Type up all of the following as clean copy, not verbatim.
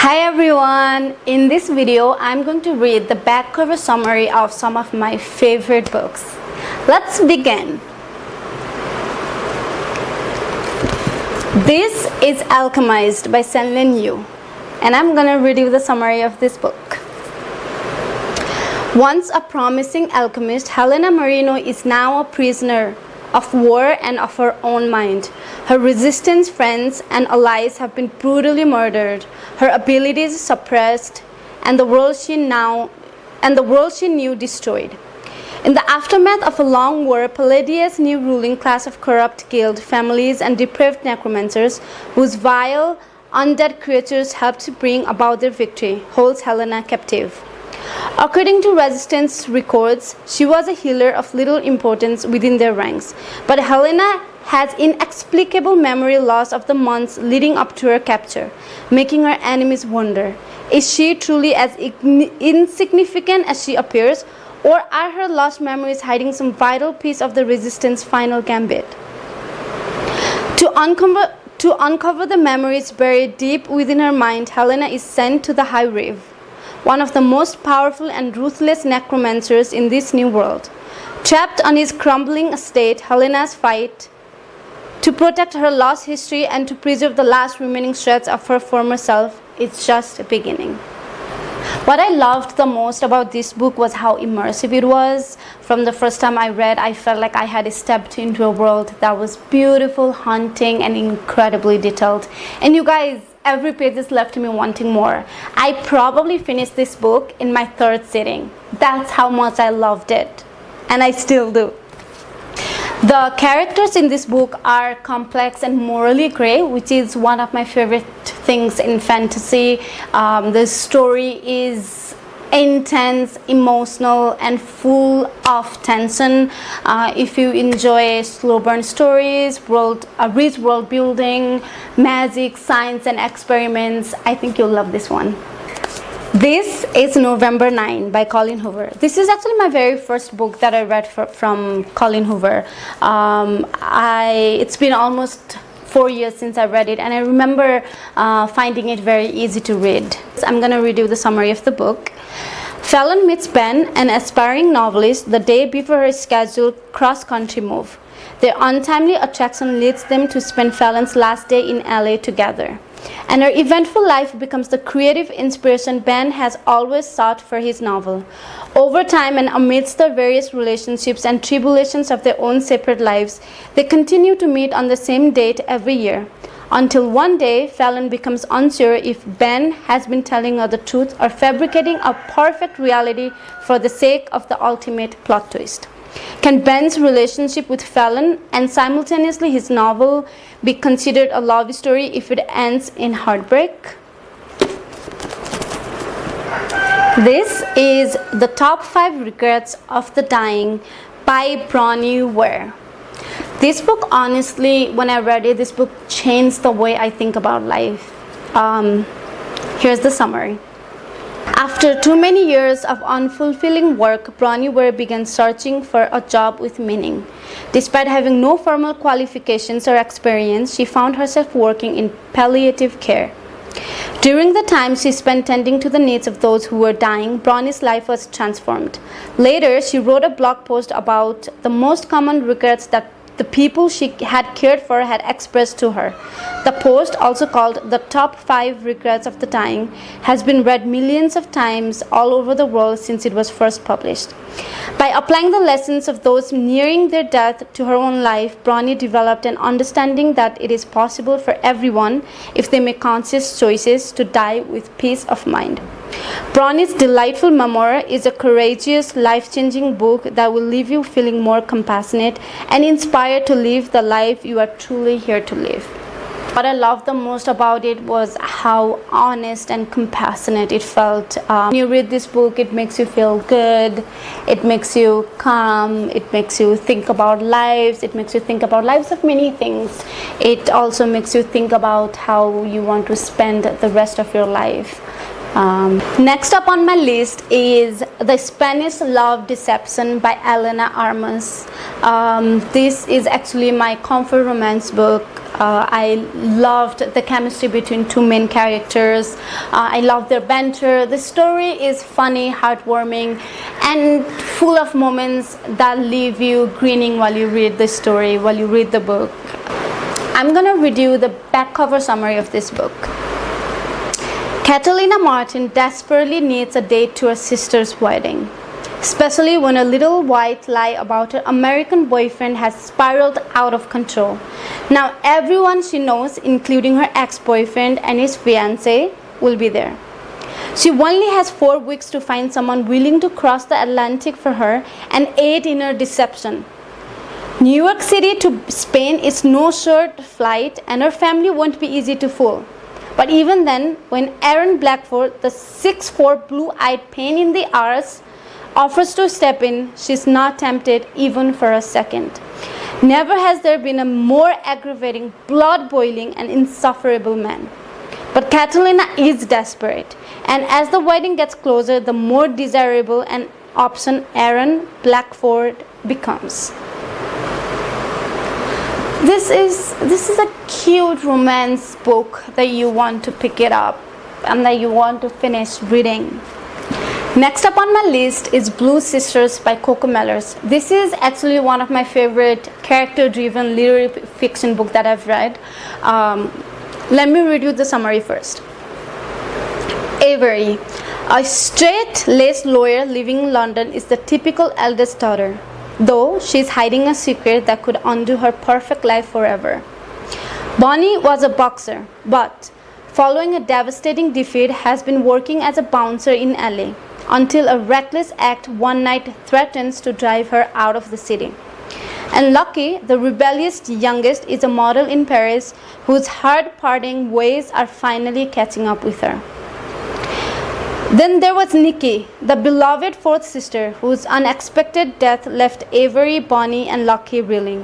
Hi everyone! In this video, I'm going to read the back cover summary of some of my favorite books. Let's begin. This is Alchemized by Senlin Yu, and I'm going to read you the summary of this book. Once a promising alchemist, Helena Marino is now a prisoner of war and of her own mind. Her resistance friends and allies have been brutally murdered, her abilities suppressed, and the world she knew destroyed. In the aftermath of a long war, Palladia's new ruling class of corrupt guild families and depraved necromancers, whose vile undead creatures helped to bring about their victory, holds Helena captive. According to Resistance records, she was a healer of little importance within their ranks, but Helena has inexplicable memory loss of the months leading up to her capture, making her enemies wonder, is she truly as insignificant as she appears, or are her lost memories hiding some vital piece of the Resistance final gambit? To uncover the memories buried deep within her mind, Helena is sent to the High Reeve, one of the most powerful and ruthless necromancers in this new world. Trapped on his crumbling estate, Helena's fight to protect her lost history and to preserve the last remaining shreds of her former self is just beginning. What I loved the most about this book was how immersive it was. From the first time I read, I felt like I had stepped into a world that was beautiful, haunting, and incredibly detailed. And you guys, every page has left me wanting more. I probably finished this book in my third sitting. That's how much I loved it. And I still do. The characters in this book are complex and morally gray, which is one of my favorite things in fantasy. The story is intense, emotional, and full of tension. If you enjoy slow burn stories, rich world building, magic, science, and experiments, I think you'll love this one. This is November 9 by Colleen Hoover. This is actually my very first book that I read from Colleen Hoover. It's been almost 4 years since I read it, and I remember finding it very easy to read. So I'm going to read you the summary of the book. Fallon meets Ben, an aspiring novelist, the day before her scheduled cross-country move. Their untimely attraction leads them to spend Fallon's last day in LA together, and her eventful life becomes the creative inspiration Ben has always sought for his novel. Over time and amidst the various relationships and tribulations of their own separate lives, they continue to meet on the same date every year, until one day Fallon becomes unsure if Ben has been telling her the truth or fabricating a perfect reality for the sake of the ultimate plot twist. Can Ben's relationship with Fallon and simultaneously his novel be considered a love story if it ends in heartbreak? This is The Top 5 Regrets of the Dying by Bronnie Ware. This book, honestly, when I read it, this book changed the way I think about life. Here's the summary. After too many years of unfulfilling work, Bronnie Ware began searching for a job with meaning. Despite having no formal qualifications or experience, she found herself working in palliative care. During the time she spent tending to the needs of those who were dying, Bronnie's life was transformed. Later, she wrote a blog post about the most common regrets that the people she had cared for had expressed to her. The post, also called The Top 5 Regrets of the Dying, has been read millions of times all over the world since it was first published. By applying the lessons of those nearing their death to her own life, Bronnie developed an understanding that it is possible for everyone, if they make conscious choices, to die with peace of mind. Bronnie's delightful memoir is a courageous, life-changing book that will leave you feeling more compassionate and inspired to live the life you are truly here to live. What I loved the most about it was how honest and compassionate it felt. When you read this book, it makes you feel good, it makes you calm, it makes you think about lives, it makes you think about lives of many things. It also makes you think about how you want to spend the rest of your life. Next up on my list is The Spanish Love Deception by Elena Armas. This is actually my comfort romance book. I loved the chemistry between two main characters. I loved their banter. The story is funny, heartwarming, and full of moments that leave you grinning while you read the story, while you read the book. I'm gonna read you the back cover summary of this book. Catalina Martin desperately needs a date to her sister's wedding, especially when a little white lie about her American boyfriend has spiraled out of control. Now everyone she knows, including her ex-boyfriend and his fiancée, will be there. She only has 4 weeks to find someone willing to cross the Atlantic for her and aid in her deception. New York City to Spain is no short flight, and her family won't be easy to fool. But even then, when Aaron Blackford, the 6'4" blue-eyed pain in the arse, offers to step in, she's not tempted even for a second. Never has there been a more aggravating, blood-boiling, and insufferable man. But Catalina is desperate, and as the wedding gets closer, the more desirable an option Aaron Blackford becomes. This is a cute romance book that you want to pick it up and that you want to finish reading. Next up on my list is Blue Sisters by Coco Mellors. This is actually one of my favorite character-driven literary fiction book that I've read. Let me read you the summary first. Avery, a straight-laced lawyer living in London, is the typical eldest daughter, though she's hiding a secret that could undo her perfect life forever. Bonnie was a boxer, but following a devastating defeat has been working as a bouncer in LA until a reckless act one night threatens to drive her out of the city. And Lucky, the rebellious youngest, is a model in Paris whose hard-parting ways are finally catching up with her. Then there was Nikki, the beloved fourth sister, whose unexpected death left Avery, Bonnie, and Lucky reeling.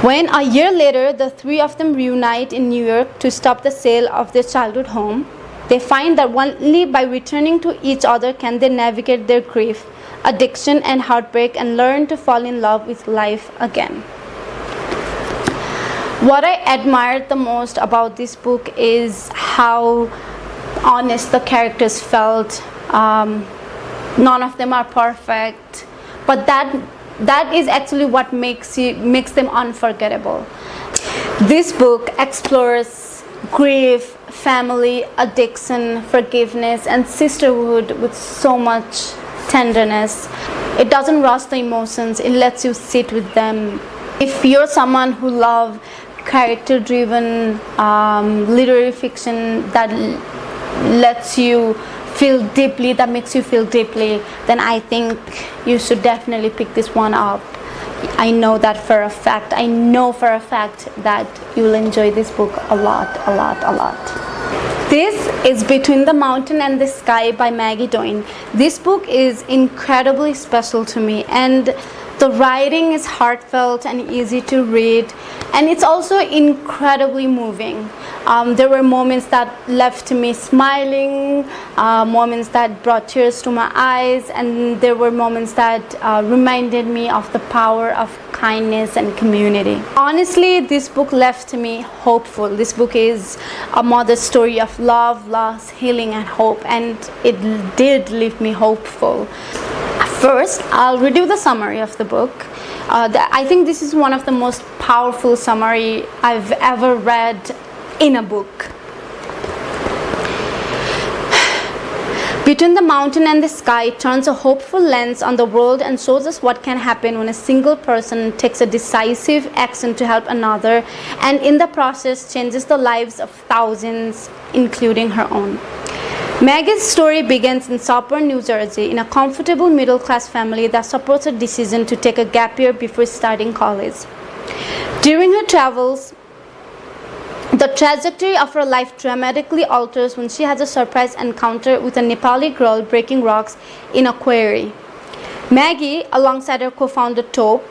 When a year later the three of them reunite in New York to stop the sale of their childhood home, they find that only by returning to each other can they navigate their grief, addiction, and heartbreak and learn to fall in love with life again. What I admired the most about this book is how honest the characters felt. None of them are perfect, but that is actually what makes them unforgettable. This book explores grief, family, addiction, forgiveness, and sisterhood with so much tenderness. It doesn't rush the emotions, it lets you sit with them. If you're someone who loves character-driven literary fiction that lets you feel deeply, that makes you feel deeply, then I think you should definitely pick this one up. I know that for a fact. I know for a fact that you will enjoy this book a lot. This is Between the Mountain and the Sky by Maggie Doyne. This book is incredibly special to me, and the writing is heartfelt and easy to read, and it's also incredibly moving. There were moments that left me smiling, moments that brought tears to my eyes, and there were moments that reminded me of the power of kindness and community. Honestly, this book left me hopeful. This book is a mother's story of love, loss, healing, and hope, and it did leave me hopeful. First, I'll read you the summary of the book. I think this is one of the most powerful summary I've ever read in a book. Between the Mountain and the Sky turns a hopeful lens on the world and shows us what can happen when a single person takes a decisive action to help another, and in the process changes the lives of thousands, including her own. Maggie's story begins in Soper, New Jersey, in a comfortable middle-class family that supports her decision to take a gap year before starting college. During her travels, the trajectory of her life dramatically alters when she has a surprise encounter with a Nepali girl breaking rocks in a quarry. Maggie, alongside her co-founder Tope,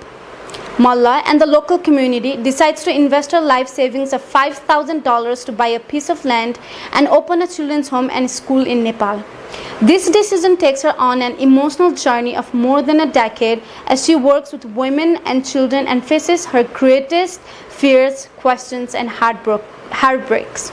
Mullah and the local community decides to invest her life savings of $5,000 to buy a piece of land and open a children's home and school in Nepal. This decision takes her on an emotional journey of more than a decade as she works with women and children and faces her greatest fears, questions, and heartbreaks.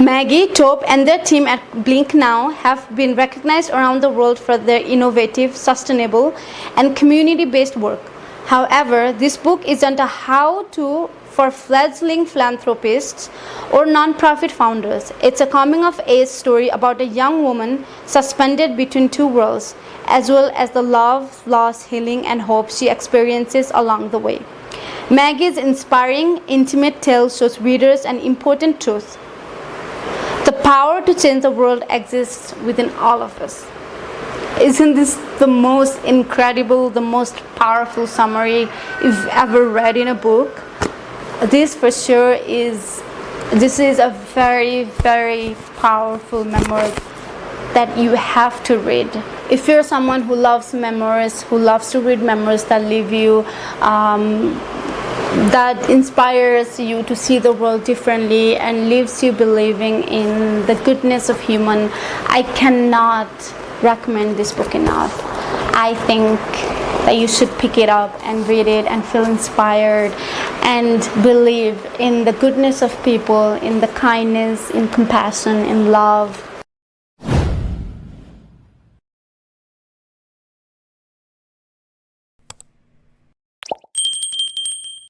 Maggie, Tope, and their team at Blink Now have been recognized around the world for their innovative, sustainable, and community-based work. However, this book isn't a how-to for fledgling philanthropists or non-profit founders. It's a coming-of-age story about a young woman suspended between two worlds, as well as the love, loss, healing, and hope she experiences along the way. Maggie's inspiring, intimate tale shows readers an important truth. The power to change the world exists within all of us. Isn't this the most incredible, the most powerful summary you've ever read in a book? This for sure is a very, very powerful memoir that you have to read. If you're someone who loves memoirs, who loves to read memoirs that leave you, that inspires you to see the world differently and leaves you believing in the goodness of human, I cannot recommend this book enough. I think that you should pick it up and read it and feel inspired and believe in the goodness of people, in the kindness, in compassion, in love,